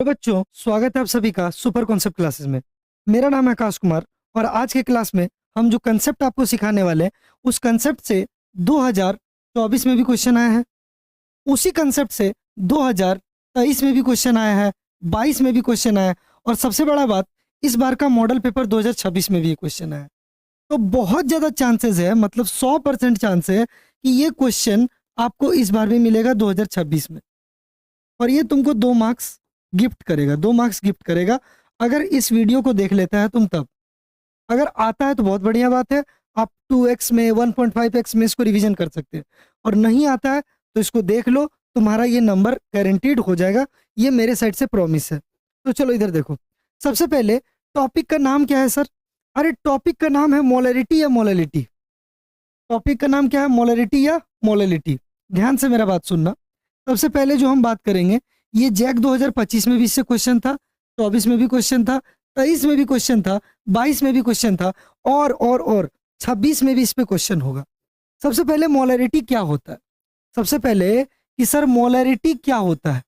तो बच्चों, स्वागत है आप सभी का सुपर कॉन्सेप्ट क्लासेस में। मेरा नाम है आकाश कुमार और आज के क्लास में हम जो कंसेप्ट आपको सिखाने वाले हैं उस कंसेप्ट से 2024 में भी क्वेश्चन आया है, उसी कंसेप्ट से 2023 में भी क्वेश्चन आया है, 22 में भी क्वेश्चन आया है और सबसे बड़ा बात, इस बार का मॉडल पेपर 2026 में भी ये क्वेश्चन आया है। तो बहुत ज़्यादा चांसेस है, मतलब 100% चांस है कि ये क्वेश्चन आपको इस बार भी मिलेगा 2026 में और ये तुमको 2 मार्क्स गिफ्ट करेगा, 2 मार्क्स गिफ्ट करेगा अगर इस वीडियो को देख लेता है तुम तब। अगर आता है तो बहुत बढ़िया बात है, आप 2x में 1.5x में इसको रिवीजन कर सकते हैं और नहीं आता है तो इसको देख लो, तुम्हारा ये नंबर गारंटीड हो जाएगा, ये मेरे साइड से प्रॉमिस है। तो चलो इधर देखो, सबसे पहले टॉपिक का नाम क्या है सर? अरे टॉपिक का नाम है मोलैरिटी या मोलैलिटी। टॉपिक का नाम क्या है? मोलैरिटी या मोलैलिटी। ध्यान से मेरा बात सुनना। सबसे पहले जो हम बात करेंगे, ये जैक 2025 में भी इससे क्वेश्चन था, 24 में भी क्वेश्चन था, 23 में भी क्वेश्चन था, 22 में भी क्वेश्चन था और 26 में भी इस पे क्वेश्चन होगा। सबसे पहले मोलैरिटी क्या होता है? सबसे पहले कि सर मोलैरिटी क्या होता है,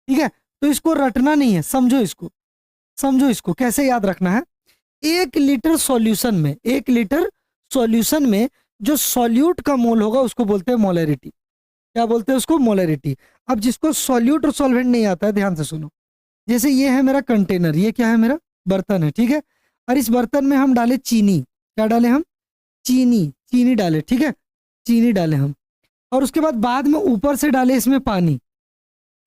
ठीक है? तो इसको रटना नहीं है, समझो इसको, समझो इसको कैसे याद रखना है। 1 लीटर सॉल्यूशन में, 1 लीटर सॉल्यूशन में जो सॉल्यूट का मोल होगा उसको बोलते हैं मोलैरिटी। क्या बोलते हैं उसको? मोलैरिटी। अब जिसको सॉल्यूट और सॉल्वेंट नहीं आता है, ध्यान से सुनो। जैसे ये है मेरा कंटेनर, ये क्या है? मेरा बर्तन है, ठीक है? और इस बर्तन में हम डाले चीनी। क्या डाले हम? चीनी, चीनी डाले, ठीक है? चीनी डाले हम और उसके बाद में ऊपर से डाले इसमें पानी।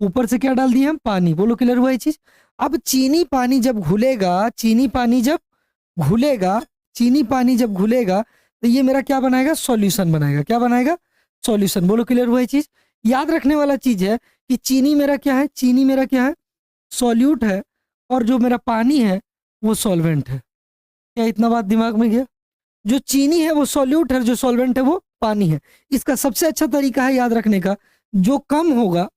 ऊपर से क्या डाल दिए हम? पानी। बोलो क्लियर हुआ ये चीज? अब चीनी पानी जब घुलेगा, चीनी पानी जब घुलेगा, चीनी पानी जब घुलेगा तो ये मेरा क्या बनाएगा? सॉल्यूशन बनाएगा। क्या बनाएगा? सॉल्यूशन। बोलो क्लियर हुआ ये चीज? याद रखने वाला चीज है कि चीनी मेरा क्या है? चीनी मेरा क्या है? सॉल्यूट है और जो मेरा पानी है वो सॉल्वेंट है। क्या इतना बात दिमाग में गया? जो चीनी है वो सॉल्यूट है, जो सॉल्वेंट है वो पानी है। इसका सबसे अच्छा तरीका है याद रखने का, जो कम होगा,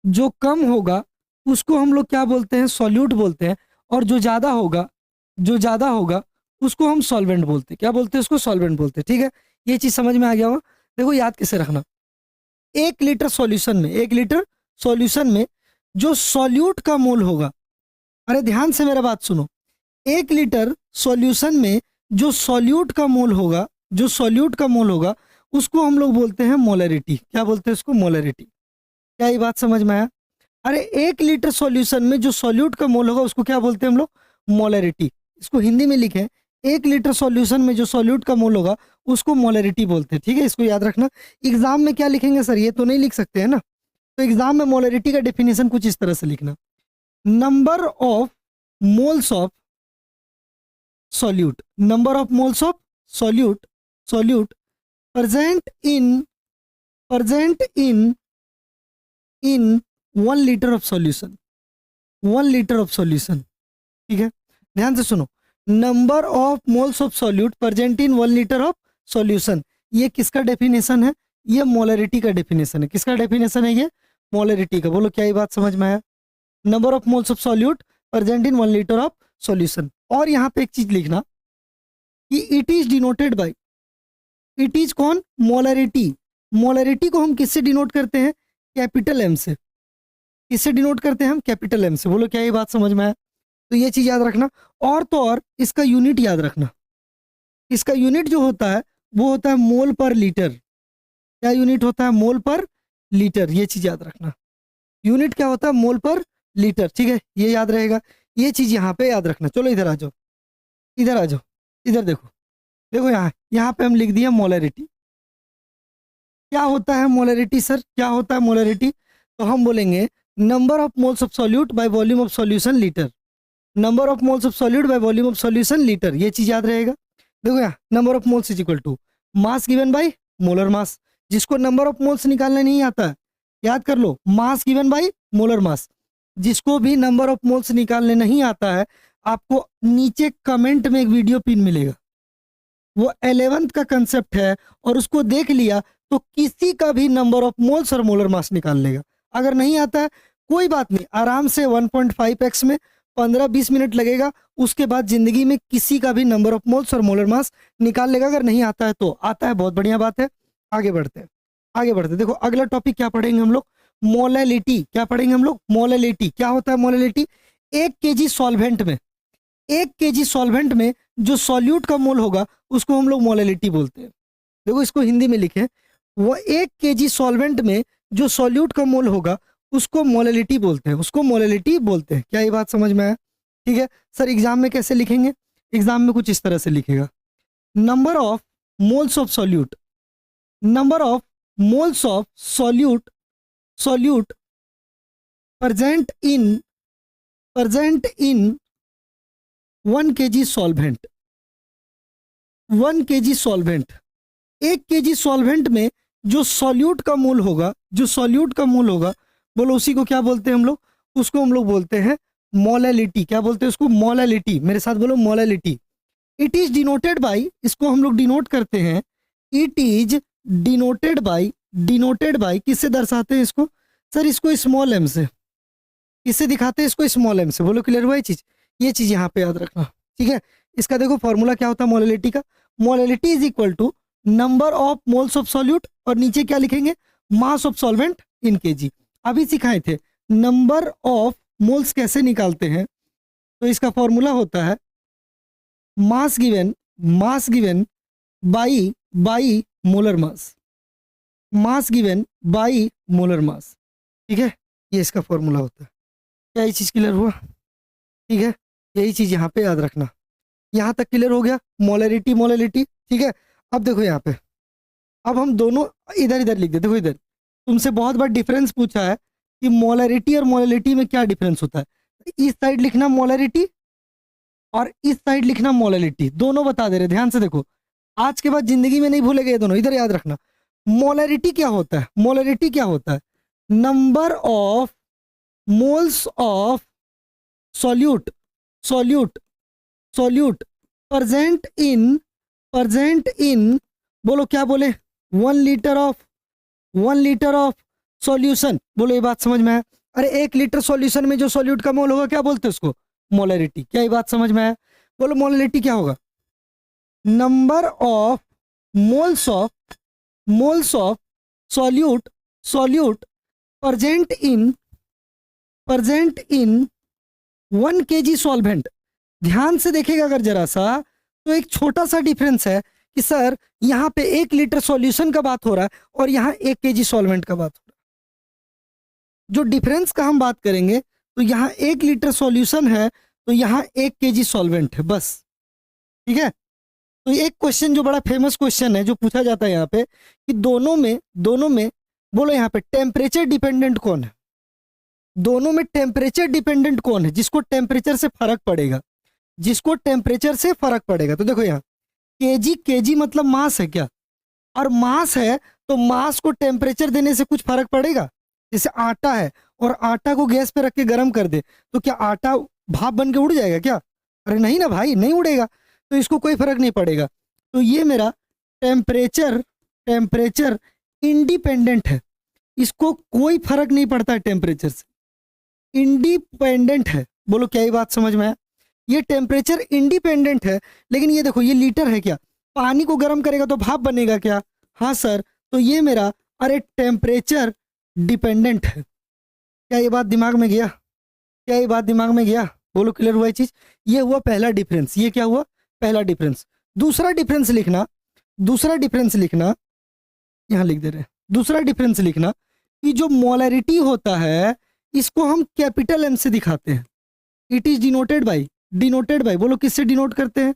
जो कम होगा उसको हम लोग क्या बोलते हैं? सॉल्यूट बोलते हैं और जो ज्यादा होगा, जो ज्यादा होगा उसको हम सॉल्वेंट बोलते हैं। क्या बोलते हैं उसको? सॉल्वेंट बोलते हैं, ठीक है? ये चीज समझ में आ गया होगा। देखो याद कैसे रखना, 1 लीटर सॉल्यूशन में, 1 लीटर सॉल्यूशन में जो सॉल्यूट का मोल होगा, अरे ध्यान से मेरा बात सुनो, 1 लीटर सॉल्यूशन में जो सॉल्यूट का मोल होगा, जो सॉल्यूट का मोल होगा उसको हम लोग बोलते हैं मोलैरिटी। क्या बोलते हैं उसको? मोलैरिटी। क्या ये बात समझ में आया? अरे 1 लीटर सॉल्यूशन में जो सॉल्यूट का मोल होगा उसको क्या बोलते हैं हम लोग? मोलैरिटी। इसको हिंदी में लिखें, 1 लीटर सॉल्यूशन में जो सॉल्यूट का मोल होगा उसको मोलैरिटी बोलते हैं, ठीक है? इसको याद रखना। एग्जाम में क्या लिखेंगे सर? ये तो नहीं लिख सकते हैं ना, तो एग्जाम में मोलैरिटी का डेफिनेशन कुछ इस तरह से लिखना, number of moles of solute, number of moles of solute, solute present in, present in 1 litre of solution, 1 litre of solution, ठीक है? ध्यान से सुनो, number of moles of solute present in 1 litre of solution, ये किसका definition है? ये molarity का डेफिनेशन है। किसका डेफिनेशन है ये? मोलैरिटी का। बोलो क्या ये बात समझ में आया? Number of moles of solute present in 1 litre of solution. और यहाँ पे एक चीज लिखना कि it is denoted by, it is कौन? मोलैरिटी। मोलैरिटी को हम किससे डिनोट करते हैं? कैपिटल एम से। किससे डिनोट करते हैं हम? कैपिटल एम से। बोलो क्या ये बात समझ में आया? तो ये चीज याद रखना। और तो और इसका यूनिट याद रखना, इसका यूनिट जो होता है वो होता है मोल पर लीटर। क्या यूनिट होता है? मोल पर लीटर। ये चीज याद रखना, यूनिट क्या होता है? मोल पर लीटर, ठीक है? ये याद रहेगा, ये चीज यहाँ पे याद रखना। चलो इधर आ जाओ, इधर आ जाओ, इधर देखो, देखो यहाँ, यहाँ पे हम लिख दिया मोलैरिटी। क्या होता है मोलैरिटी सर? क्या होता है मोलैरिटी? तो हम बोलेंगे number of moles of solute by volume of solution litre, number of moles of solute by volume of solution litre. ये चीज याद रहेगा। देखो यहाँ number of moles is equal to mass given by molar mass. जिसको number of moles निकालना नहीं आता है, याद कर लो, mass given by molar mass. जिसको भी नंबर ऑफ मोल्स निकालने नहीं आता है, आपको नीचे कमेंट में एक वीडियो पिन मिलेगा, वो 11th का कंसेप्ट है और उसको देख लिया तो किसी का भी नंबर ऑफ मोल्स और मोलर मास निकाल लेगा। अगर नहीं आता है कोई बात नहीं, आराम से 1.5x में 15-20 मिनट लगेगा, उसके बाद जिंदगी में किसी का भी नंबर ऑफ मोल्स और मोलर मास निकाल लेगा। अगर नहीं आता है तो आता है, बहुत बढ़िया बात है। आगे बढ़ते हैं, आगे बढ़ते हैं। देखो अगला टॉपिक क्या पढ़ेंगे हम लोग? मोलैलिटी, क्या पढ़ेंगे हम लोग? मोलैलिटी। क्या होता है मोलैलिटी? 1 kg सॉल्वेंट में, 1 kg सॉल्वेंट में जो सॉल्यूट का मोल होगा उसको हम लोग मोलैलिटी बोलते हैं। देखो इसको हिंदी में लिखे, वो 1 kg सॉल्वेंट में जो सॉल्यूट का मोल होगा उसको मोलैलिटी बोलते हैं, उसको मोलैलिटी बोलते हैं। क्या ये बात समझ में आया? ठीक है सर, एग्जाम में कैसे लिखेंगे? एग्जाम में कुछ इस तरह से लिखेगा, number of moles of solute, number of moles of solute, solute present in 1 kg solvent, 1 kg solvent, 1 kg solvent में जो सॉल्यूट का मोल होगा, जो सॉल्यूट का मोल होगा, बोलो उसी को क्या बोलते हैं हम लोग? उसको हम लोग बोलते हैं मोलैलिटी। क्या बोलते हैं उसको? मोलैलिटी। मेरे साथ बोलो molality. It is denoted by, इसको हम लोग डिनोट करते हैं, it is denoted by, denoted by किससे दर्शाते हैं इसको? सर इसको स्मॉल एम से, किससे दिखाते हैं इसको? स्मॉल एम से। बोलो क्लियर हुआ ये चीज? ये चीज यहाँ पे याद रखना, ठीक है। इसका देखो फॉर्मूला क्या होता है मोलैलिटी का? Molality is equal to number of moles of solute, और नीचे क्या लिखेंगे? Mass of solvent in kg. अभी सिखाए थे नंबर ऑफ मोल्स कैसे निकालते हैं, तो इसका फॉर्मूला होता है mass given, mass given by molar mass, mass given by molar mass, ठीक है। ये इसका फॉर्मूला होता है। क्या ये चीज क्लियर हुआ? ठीक है, यही चीज यहाँ पे याद रखना। यहाँ तक क्लियर हो गया? मोलैलिटी, मोलैलिटी, ठीक है। अब देखो यहाँ पे, अब हम दोनों इधर इधर लिख देते। देखो इधर तुमसे बहुत बार डिफरेंस पूछा है कि मोलैरिटी और मोलैलिटी में क्या डिफरेंस होता है। इस साइड लिखना मोलैरिटी और इस साइड लिखना मोलैलिटी, दोनों बता दे रहे। ध्यान से देखो, आज के बाद जिंदगी में नहीं भूलेगा ये दोनों। इधर याद रखना, मोलैरिटी क्या होता है? मोलैरिटी क्या होता है? Number of moles of solute, solute, solute present in, present in, बोलो क्या बोले? 1 litre of, 1 litre of solution. बोलो ये बात समझ में आया? अरे 1 लीटर सॉल्यूशन में जो सॉल्यूट का मोल होगा क्या बोलते हैं उसको? मोलैरिटी। क्या ये बात समझ में आया? बोलो मोलैरिटी क्या होगा? Number of moles of, moles of solute, solute present in, present in 1 kg solvent. ध्यान से देखेगा अगर जरा सा, तो एक छोटा सा डिफरेंस है कि सर यहाँ पे 1 लीटर सॉल्यूशन का बात हो रहा है और यहाँ 1 kg सॉल्वेंट का बात हो रहा है। जो डिफरेंस का हम बात करेंगे तो यहाँ 1 लीटर सॉल्यूशन है तो यहाँ 1 kg सॉल्वेंट है, बस, ठीक है। तो एक क्वेश्चन जो बड़ा फेमस क्वेश्चन है जो पूछा जाता है यहाँ पे कि दोनों में बोलो यहाँ पे टेम्परेचर डिपेंडेंट कौन है? दोनों में टेम्परेचर डिपेंडेंट कौन है? जिसको टेम्परेचर से फर्क पड़ेगा, जिसको टेम्परेचर से फर्क पड़ेगा। तो देखो यहाँ केजी, केजी मतलब मास है क्या? और मास है तो मास को टेम्परेचर देने से कुछ फर्क पड़ेगा? जैसे आटा है और आटा को गैस पे रख के गर्म कर दे तो क्या आटा भाप बन के उड़ जाएगा क्या? अरे नहीं ना भाई, नहीं उड़ेगा, तो इसको कोई फर्क नहीं पड़ेगा। तो ये मेरा टेम्परेचर, टेम्परेचर इंडिपेंडेंट है, इसको कोई फर्क नहीं पड़ता है टेम्परेचर से, इंडिपेंडेंट है। बोलो क्या ये बात समझ में आया? ये टेम्परेचर इंडिपेंडेंट है, लेकिन ये देखो ये लीटर है क्या? पानी को गर्म करेगा तो भाप बनेगा क्या? हाँ सर, तो ये मेरा अरे टेम्परेचर डिपेंडेंट है। क्या ये बात दिमाग में गया? क्या ये बात दिमाग में गया? बोलो क्लियर हुआ ये चीज? ये हुआ पहला डिफरेंस। ये क्या हुआ? पहला डिफरेंस। दूसरा डिफरेंस लिखना, दूसरा डिफरेंस लिखना, यहां लिख दे रहे हैं। दूसरा डिफरेंस लिखना कि जो मोलैरिटी होता है इसको हम कैपिटल एम से दिखाते हैं। It is denoted by, denoted by, बोलो किससे डिनोट करते हैं?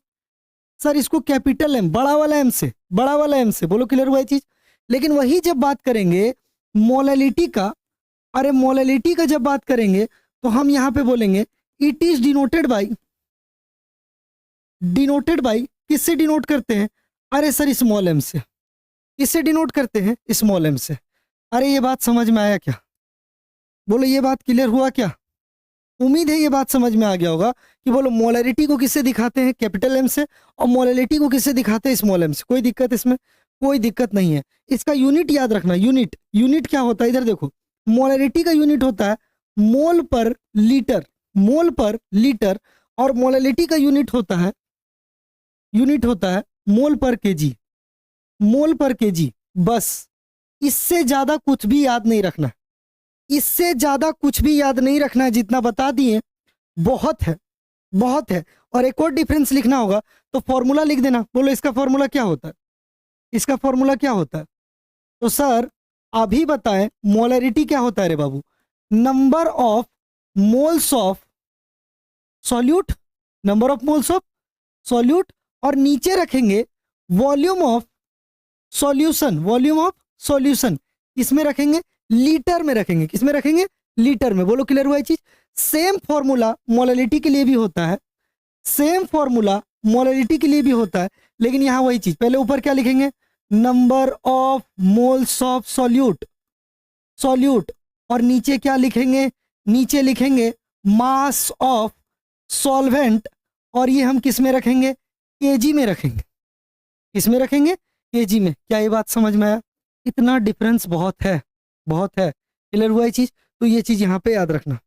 सर इसको कैपिटल एम, बड़ा वाला एम से, बड़ा वाला एम से। बोलो क्लियर हुआ ये चीज? लेकिन वही जब बात करेंगे मोलैलिटी का, अरे मोलैलिटी का जब बात करेंगे तो हम यहां पे बोलेंगे it is denoted by, denoted by किससे डिनोट करते हैं? अरे सर स्मॉल एम से। किससे डिनोट करते हैं? स्मॉल एम से। अरे ये बात समझ में आया क्या? बोलो ये बात क्लियर हुआ क्या? उम्मीद है ये बात समझ में आ गया होगा कि बोलो मोलैरिटी को किससे दिखाते हैं? कैपिटल एम से, और मोलैलिटी को किससे दिखाते हैं? स्मॉल एम से। कोई दिक्कत इसमें? कोई दिक्कत नहीं है। इसका यूनिट याद रखना, यूनिट, यूनिट क्या होता है? इधर देखो, मोलैरिटी का यूनिट होता है मोल पर लीटर, मोल पर लीटर, और मोलैलिटी का यूनिट होता है, यूनिट होता है मोल पर केजी, मोल पर केजी। बस, इससे ज्यादा कुछ भी याद नहीं रखना, इससे ज्यादा कुछ भी याद नहीं रखना है, जितना बता दिए बहुत है, बहुत है। और एक और डिफरेंस लिखना होगा तो फॉर्मूला लिख देना। बोलो इसका फॉर्मूला क्या होता है, इसका फॉर्मूला क्या होता है? तो सर अभी बताएं मोलरिटी क्या होता है रे बाबू? Number of moles of solute, number of moles of solute, और नीचे रखेंगे volume of solution, volume of solution. इसमें रखेंगे लीटर में रखेंगे, किसमें रखेंगे? लीटर में। बोलो क्लियर हुआ ये चीज? सेम फॉर्मूला मोलरिटी के लिए भी होता है, सेम फॉर्मूला मोलरिटी के लिए भी होता है, लेकिन यहां वही चीज, पहले ऊपर क्या लिखेंगे? Number of moles of solute, solute, और नीचे क्या लिखेंगे? नीचे लिखेंगे मास ऑफ सॉल्वेंट, और ये हम किस में रखेंगे? केजी में रखेंगे। किस में रखेंगे? केजी में। क्या ये बात समझ में आया? इतना डिफरेंस बहुत है, बहुत है। क्लियर हुआ ये चीज? तो ये चीज यहाँ पे याद रखना।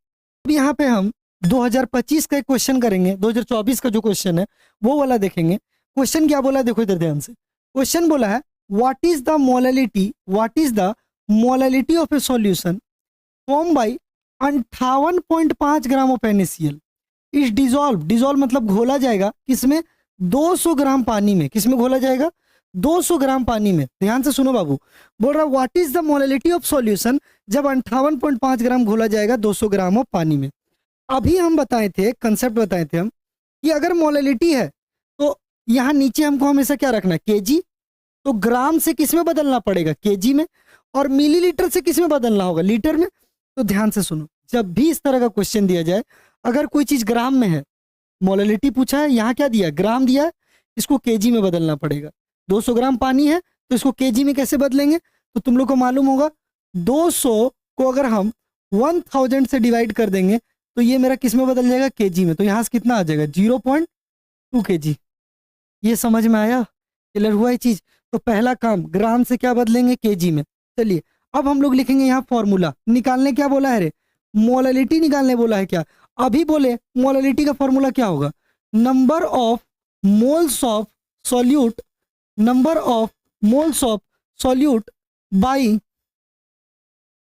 अब यहाँ पे हम 2025 का एक क्वेश्चन करेंगे, 2024 का जो क्वेश्चन है वो वाला देखेंगे। क्वेश्चन क्या बोला है देखो इधर ध्यान से। क्वेश्चन बोला है what is the molality, what is the molality of A solution form by 58.5 gram of NaCl is dissolve, dissolve मतलब घोला जाएगा किसमें? 200 ग्राम पानी में। किसमें घोला जाएगा? 200 ग्राम पानी में। ध्यान से सुनो बाबू, बोल रहा what is the molality of solution जब 58.5 ग्राम घोला जाएगा 200 ग्राम ऑफ पानी में। अभी हम बताए थे, कंसेप्ट बताए थे हम, कि अगर मोलैलिटी है तो यहाँ नीचे हमको हमेशा क्या रखना है? केजी। तो ग्राम से किस में बदलना पड़ेगा? केजी में। और मिलीलीटर से किस में बदलना होगा? लीटर में। तो ध्यान से सुनो, जब भी इस तरह का क्वेश्चन दिया जाए, अगर कोई चीज ग्राम में है, मोलैलिटी पूछा है, यहाँ क्या दिया? ग्राम दिया है, इसको केजी में बदलना पड़ेगा। 200 ग्राम पानी है तो इसको केजी में कैसे बदलेंगे? तो तुम लोग को मालूम होगा 200 को अगर हम 1000 से डिवाइड कर देंगे तो ये मेरा किस में बदल जाएगा? केजी में। तो यहाँ से कितना आ जाएगा? 0.2 केजी। ये समझ में आया? क्लियर हुआ ये चीज? तो पहला काम, ग्राम से क्या बदलेंगे? केजी में। चलिए अब हम लोग लिखेंगे यहाँ फॉर्मूला निकालने। क्या बोला है रे? मोलैलिटी निकालने बोला है क्या? अभी बोले मोलैलिटी का फॉर्मूला क्या होगा? Number of moles of solute, number of moles of solute by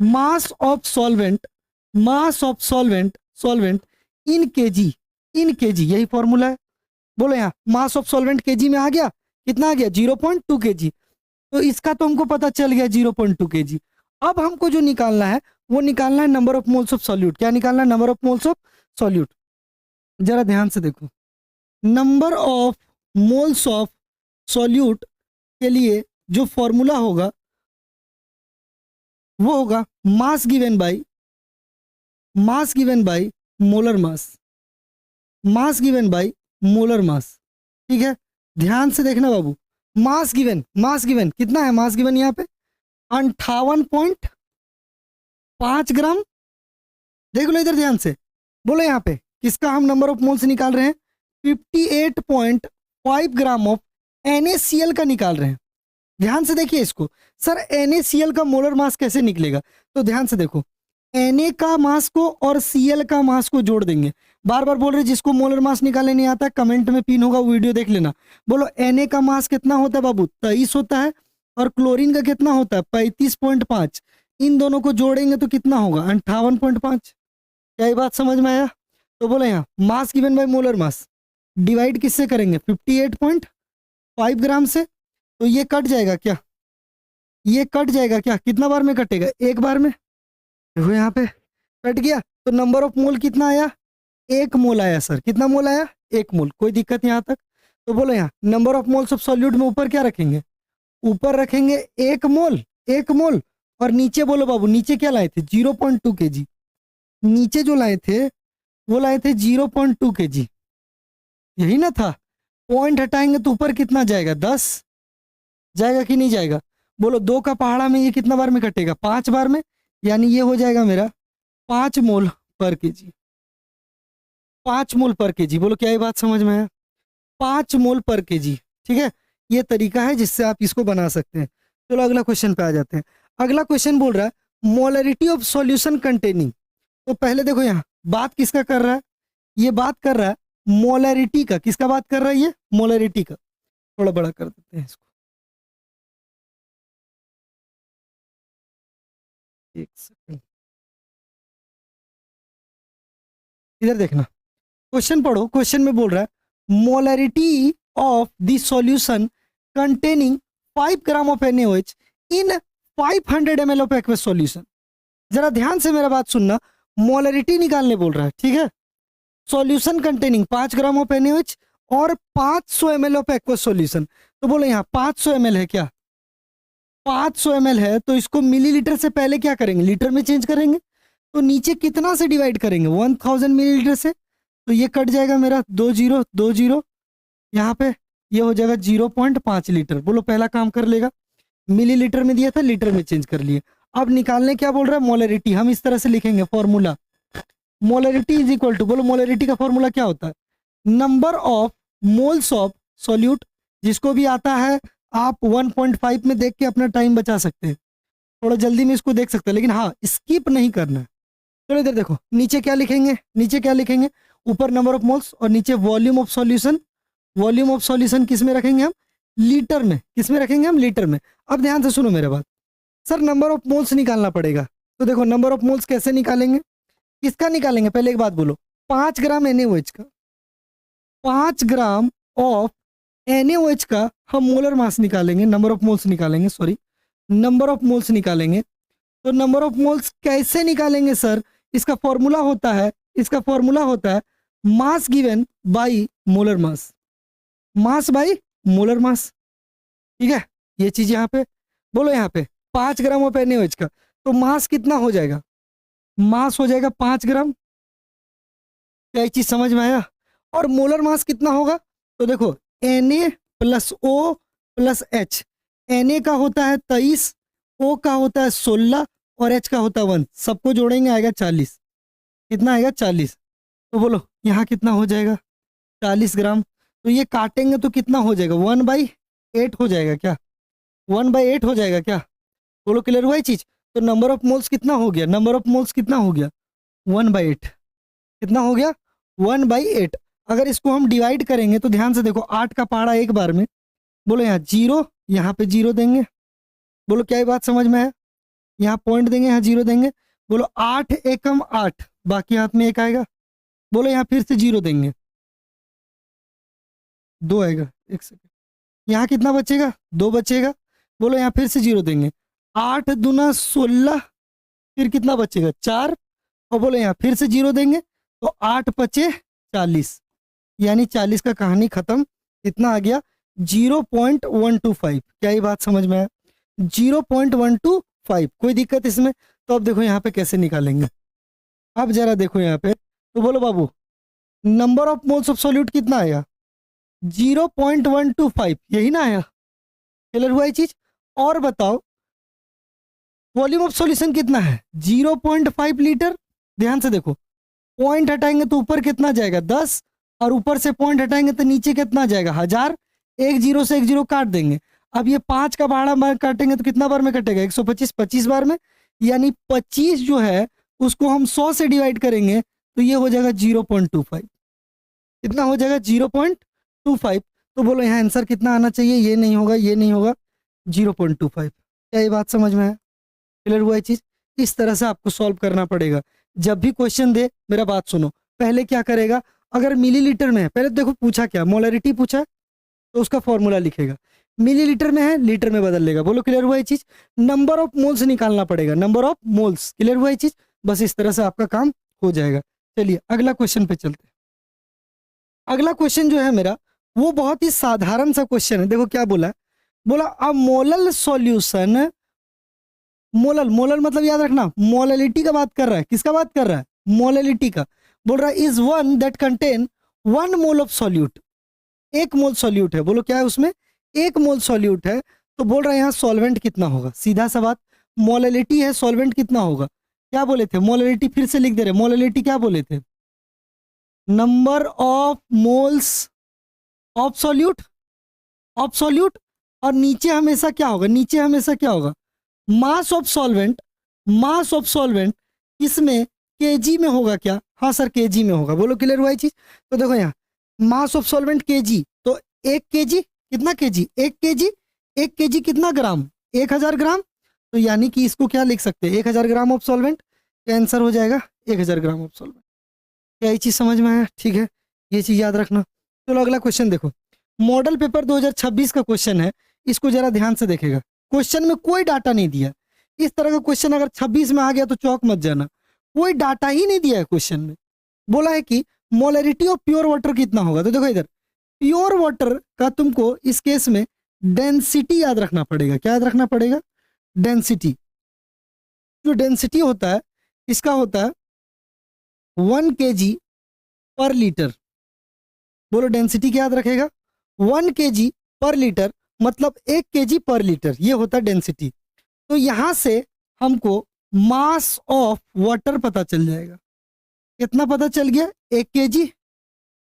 mass of solvent, mass of solvent, solvent in KG, in KG. यही फॉर्मूला है। बोलो यहाँ मास ऑफ सॉल्वेंट केजी में आ गया। कितना आ गया? 0.2 केजी। तो इसका तो हमको पता चल गया 0.2 केजी। अब हमको जो निकालना है वो निकालना है number of moles of solute. क्या निकालना है? Number of moles of solute. जरा ध्यान से देखो, number of moles of solute के लिए जो फॉर्मूला होगा वो होगा मास given bye, mass given by molar mass, mass given by molar मास। ठीक है, ध्यान से देखना बाबू। मास गिवन, मास गिवन कितना है? मास गिवन यहाँ पे 58.5 ग्राम। देख लो इधर ध्यान से। बोलो यहाँ पे किसका हम नंबर ऑफ मोल्स निकाल रहे हैं? 58.5 ग्राम ऑफ NaCl का निकाल रहे हैं। ध्यान से देखिए इसको। सर NaCl का मोलर मास कैसे निकलेगा? तो ध्यान से देखो, Na का मास को और Cl का मास को जोड़ देंगे। बार बार बोल रहे जिसको मोलर मास निकालने नहीं आता कमेंट में पिन होगा, वीडियो देख लेना। बोलो Na का मास कितना होता है बाबू? 23 होता है। और क्लोरीन का कितना होता है? 35.5। इन दोनों को जोड़ेंगे तो कितना होगा? 58.5। क्या ये बात समझ में आया? तो बोले यहाँ मास given by molar mass divide किससे करेंगे? 58.5 ग्राम से। तो ये कट जाएगा क्या? ये कट जाएगा क्या? कितना बार में कटेगा? एक बार में। देखो यहाँ पे कट गया। तो नंबर ऑफ मोल कितना आया? 1 मोल आया सर। कितना मोल आया? 1 मोल। कोई दिक्कत यहाँ तक? तो बोलो यहाँ number of moles of solute में ऊपर क्या रखेंगे? ऊपर रखेंगे 1 मोल, 1 मोल। और नीचे बोलो बाबू, नीचे क्या लाए थे? 0.2 केजी। नीचे जो लाए थे वो लाए थे 0.2 केजी। यही ना था? पॉइंट हटाएंगे तो ऊपर कितना जाएगा? 10 जाएगा कि नहीं जाएगा? बोलो 2 का पहाड़ा में ये कितना बार में कटेगा? 5 बार में। यानी ये हो जाएगा मेरा 5 मोल पर केजी, 5 मोल पर केजी। बोलो क्या ये बात समझ में आया? 5 मोल पर केजी। ठीक है, ये तरीका है जिससे आप इसको बना सकते हैं। चलो अगला क्वेश्चन पे आ जाते हैं। अगला क्वेश्चन बोल रहा है मोलरिटी ऑफ सॉल्यूशन कंटेनिंग। तो पहले देखो यहाँ बात किसका कर रहा है? ये बात कर रहा है मोलरिटी का। किसका बात कर रहा है? ये मोलरिटी का। थोड़ा बड़ा कर देते हैं इसको, एक सेकंड। इधर देखना, क्वेश्चन पढ़ो। क्वेश्चन में बोल रहा है molarity of the solution containing 5 gram of NaOH in 500 ml of aqueous solution. जरा ध्यान से मेरा बात सुनना, मोलरिटी निकालने बोल रहा है, ठीक है। Solution containing 5 gram of NaOH और 500 ml ऑफ एक्वस सॉल्यूशन। तो बोलो यहाँ 500 ml है क्या, 500 ml है, तो इसको मिलीलीटर से पहले क्या करेंगे, लीटर में चेंज करेंगे। तो नीचे कितना से डिवाइड करेंगे, 1000 मिलीलीटर से। तो ये कट जाएगा मेरा 2 जीरो 2 जीरो, यहाँ पे ये हो जाएगा 0.5 लीटर। बोलो पहला काम कर लेगा, मिलीलीटर में दिया था, लीटर में चेंज कर लिए। अब निकालने क्या बोल रहा है, मोलरिटी। हम इस तरह से लिखेंगे formula, molarity is equal to, बोलो मोलरिटी का फॉर्मूला क्या होता है, number of moles of solute, जिसको भी आता है आप 1.5 में देख के अपना टाइम बचा सकते हैं, थोड़ा जल्दी में इसको देख सकते हैं, लेकिन हाँ स्किप नहीं करना है। चलो इधर देखो, नीचे क्या लिखेंगे, नीचे क्या लिखेंगे, ऊपर नंबर ऑफ मोल्स और नीचे volume of solution. Volume of solution किस में रखेंगे हम, लीटर में। किस में रखेंगे हम, लीटर में। अब ध्यान से सुनो मेरे बात, सर नंबर ऑफ मोल्स निकालना पड़ेगा। तो देखो नंबर ऑफ मोल्स कैसे निकालेंगे, किसका निकालेंगे, पहले एक बात बोलो, 5 ग्राम NaOH का, 5 ग्राम ऑफ NaOH का हम मोलर मास निकालेंगे, नंबर ऑफ मोल्स निकालेंगे, सॉरी नंबर ऑफ मोल्स निकालेंगे। तो नंबर ऑफ मोल्स कैसे निकालेंगे सर, इसका फॉर्मूला होता है, इसका फॉर्मूला होता है mass given by molar mass, mass by molar mass, ठीक है। ये चीज यहाँ पे बोलो, यहाँ पे 5 ग्राम ऑफ NaOH का, तो मास कितना हो जाएगा, मास हो जाएगा 5 ग्राम। क्या एक चीज समझ में आया, और मोलर मास कितना होगा, तो देखो Na plus O plus H, Na का होता है 23, O का होता है 16 और H का होता है 1, सबको जोड़ेंगे आएगा 40। कितना आएगा 40। तो बोलो यहाँ कितना हो जाएगा 40 ग्राम। तो ये काटेंगे तो कितना हो जाएगा 1/8 हो जाएगा क्या, 1/8 हो जाएगा क्या, बोलो क्लियर हुआ ये चीज। तो नंबर ऑफ मोल्स कितना हो गया, नंबर ऑफ मोल्स कितना हो गया 1/8, कितना हो गया 1/8। अगर इसको हम डिवाइड करेंगे तो ध्यान से देखो, 8 का पहाड़ा एक बार में, बोलो यहाँ 0, यहाँ पे 0 देंगे। बोलो क्या ये बात समझ में है, यहाँ पॉइंट देंगे, यहाँ 0 देंगे। बोलो 8 एकम 8, बाकी हाथ में 1 आएगा। बोलो यहाँ फिर से 0 देंगे, 2 आएगा, 1 सेकेंड, यहाँ कितना बचेगा 2 बचेगा। बोलो यहाँ फिर से 0 देंगे, 8 दूना 16, फिर कितना बचेगा 4। और बोलो यहाँ फिर से 0 देंगे तो 8 पचे 40, यानी 40 का कहानी खत्म। कितना आ गया 0.125। क्या ये बात समझ में आया, 0.125, कोई दिक्कत इसमें। तो अब देखो यहाँ पे कैसे निकालेंगे, अब जरा देखो यहाँ पे, तो बोलो बाबू number of moles of solute कितना आया 0.125, यही ना आया, क्लियर हुआ ये चीज। और बताओ वॉल्यूम ऑफ सॉल्यूशन कितना है 0.5 लीटर। ध्यान से देखो, पॉइंट हटाएंगे तो ऊपर कितना जाएगा 10, और ऊपर से पॉइंट हटाएंगे तो नीचे कितना जाएगा 1000। एक जीरो से एक जीरो काट देंगे। अब ये 5 का भाड़ा बार काटेंगे तो कितना बार में कटेगा 125, 25 बार में, यानी 25 जो है उसको हम 100 से डिवाइड करेंगे तो ये हो जाएगा 0.25। कितना हो जाएगा 0.25। तो बोलो यहाँ आंसर कितना आना चाहिए, ये नहीं होगा, ये नहीं होगा, 0.25। क्या ये बात समझ में है, क्लियर हुआ ये चीज। इस तरह से आपको सॉल्व करना पड़ेगा। जब भी क्वेश्चन दे मेरा बात सुनो, पहले क्या करेगा, अगर मिलीलीटर में है, पहले देखो पूछा क्या, मोलरिटी पूछा है तो उसका फॉर्मूला लिखेगा, मिलीलीटर में है लीटर में बदल लेगा। बोलो क्लियर हुआ ये चीज। नंबर ऑफ मोल्स निकालना पड़ेगा, नंबर ऑफ मोल्स, क्लियर हुआ ये चीज। बस इस तरह से आपका काम हो जाएगा। चलिए अगला क्वेश्चन पे चलते हैं। अगला क्वेश्चन जो है मेरा वो बहुत ही साधारण सा क्वेश्चन है। देखो क्या बोला है, बोला अ मोलल सॉल्यूशन, मोलल, मोलल मतलब याद रखना मोललिटी का बात कर रहा है, किसका बात कर रहा है, मोललिटी का। बोल रहा है is one that contain 1 mole of solute, 1 mole solute है। बोलो क्या है उसमें 1 मोल सॉल्यूट है। तो बोल रहा है यहाँ सॉल्वेंट कितना होगा, सीधा सा बात, मोललिटी है, सॉल्वेंट कितना होगा। क्या बोले थे, मोललिटी फिर से लिख दे रहे, मोललिटी क्या बोले थे, number of moles of solute, of solute. और नीचे हमेशा क्या होगा, नीचे हमेशा क्या होगा, मास of solvent, mass of solvent इसमें केजी में होगा क्या, हाँ सर केजी में होगा। बोलो क्लियर हुआ ये चीज। तो देखो यहाँ मास ऑफ सॉल्वेंट केजी, तो 1 केजी कितना केजी, 1 केजी, 1 केजी कितना ग्राम 1000 ग्राम। तो यानी कि इसको क्या लिख सकते हैं 1000 ग्राम ऑफ सॉल्वेंट, आंसर हो जाएगा 1000 ग्राम ऑफ सॉल्वेंट। क्या ये चीज़ समझ में आया? ठीक है, ये चीज़ याद रखना। चलो अगला क्वेश्चन देखो। मॉडल पेपर 2026 का क्वेश्चन है, इसको जरा ध्यान से देखेगा। क्वेश्चन में कोई डाटा नहीं दिया। इस तरह का क्वेश्चन अगर 26 में आ गया तो चौक मत जाना। कोई डाटा ही नहीं दिया है क्वेश्चन में। बोला है कि मोलरिटी ऑफ प्योर वाटर कितना होगा। तो देखो इधर प्योर वाटर का तुमको इस केस में डेंसिटी याद रखना पड़ेगा। क्या याद रखना पड़ेगा? डेंसिटी। जो डेंसिटी होता है इसका होता है 1 kg/लीटर। बोलो डेंसिटी क्या याद रखेगा? 1 kg/लीटर, मतलब 1 kg/लीटर, ये होता है डेंसिटी। तो यहां से हमको मास ऑफ वाटर पता चल जाएगा। कितना पता चल गया? 1 kg।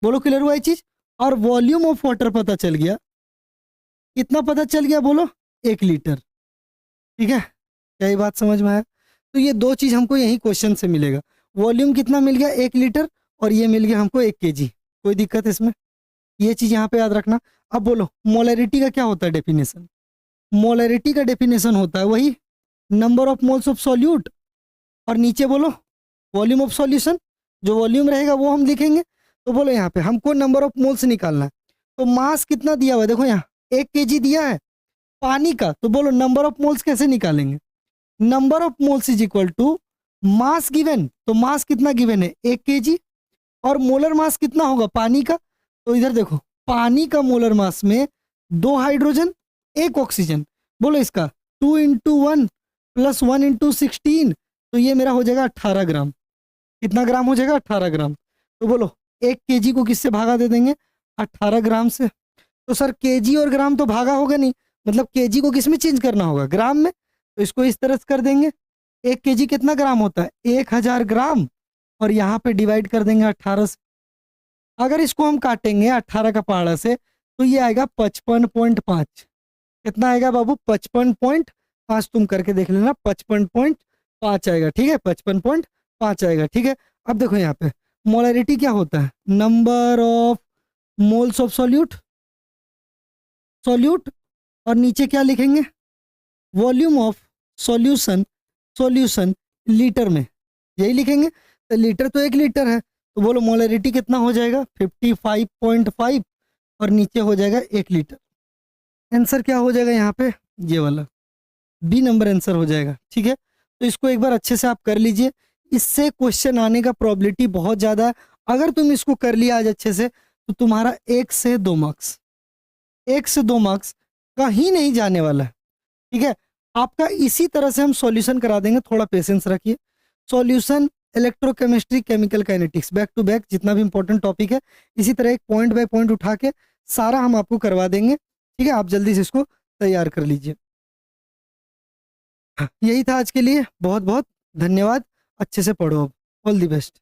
बोलो क्लियर हुआ ये चीज? और वॉल्यूम ऑफ वाटर पता चल गया। कितना पता चल गया? बोलो 1 लीटर। ठीक है, क्या ये बात समझ में आया? तो ये दो चीज हमको यही क्वेश्चन से मिलेगा। वॉल्यूम कितना मिल गया? 1 लीटर, और ये मिल गया हमको 1 kg। कोई दिक्कत है इसमें? ये चीज यहाँ पे याद रखना। अब बोलो मोलरिटी का क्या होता है डेफिनेशन? मोलरिटी का डेफिनेशन होता है वही number of moles of solute, और नीचे बोलो वॉल्यूम ऑफ सॉल्यूशन। जो वॉल्यूम रहेगा वो हम लिखेंगे। तो बोलो यहाँ पे हमको नंबर ऑफ मोल्स निकालना है। तो मास कितना दिया हुआ है? देखो यहाँ 1 kg दिया है पानी का। तो बोलो नंबर ऑफ मोल्स कैसे निकालेंगे? Number of moles is equal to mass given. तो मास कितना गिवन है? 1 kg। और मोलर मास कितना होगा पानी का? तो इधर देखो पानी का मोलर मास में 2 हाइड्रोजन 1 ऑक्सीजन। बोलो इसका 2 × 1 + 1 × 16, तो ये मेरा हो जाएगा 18 ग्राम। कितना ग्राम हो जाएगा? 18 ग्राम। तो बोलो 1 kg को किससे भागा दे देंगे? 18 ग्राम से। तो सर केजी और ग्राम तो भागा होगा नहीं, मतलब केजी को किस में चेंज करना होगा? ग्राम में। तो इसको इस तरह से कर देंगे। 1 kg कितना ग्राम होता है? 1000 ग्राम। और यहाँ पे डिवाइड कर देंगे 18 से। अगर इसको हम काटेंगे 18 का पहाड़ा से तो ये आएगा 55.5। कितना आएगा बाबू? 55.5। तुम करके देख लेना, 55.5 आएगा। ठीक है, 55.5 आएगा। ठीक है, अब देखो यहाँ पे मोलरिटी क्या होता है? Number of moles of solute, solute, और नीचे क्या लिखेंगे? Volume of solution, solution litre में, यही लिखेंगे। तो लीटर तो 1 लीटर है, तो बोलो मोलरिटी कितना हो जाएगा? 55.5, और नीचे हो जाएगा 1 लीटर। आंसर क्या हो जाएगा यहाँ पे? ये वाला बी नंबर आंसर हो जाएगा। ठीक है, तो इसको एक बार अच्छे से आप कर लीजिए। इससे क्वेश्चन आने का प्रोबेबिलिटी बहुत ज़्यादा है। अगर तुम इसको कर लिया आज अच्छे से तो तुम्हारा 1 से 2 मार्क्स, 1 से 2 मार्क्स कहीं नहीं जाने वाला है। ठीक है, आपका इसी तरह से हम सॉल्यूशन करा देंगे। थोड़ा पेशेंस रखिए। Solution, electrochemistry, chemical kinetics, back to back जितना भी इंपॉर्टेंट टॉपिक है इसी तरह एक पॉइंट बाय पॉइंट उठा के सारा हम आपको करवा देंगे। ठीक है, आप जल्दी से इसको तैयार कर लीजिए। यही था आज के लिए। बहुत बहुत धन्यवाद। अच्छे से पढ़ो। अब ऑल दी बेस्ट।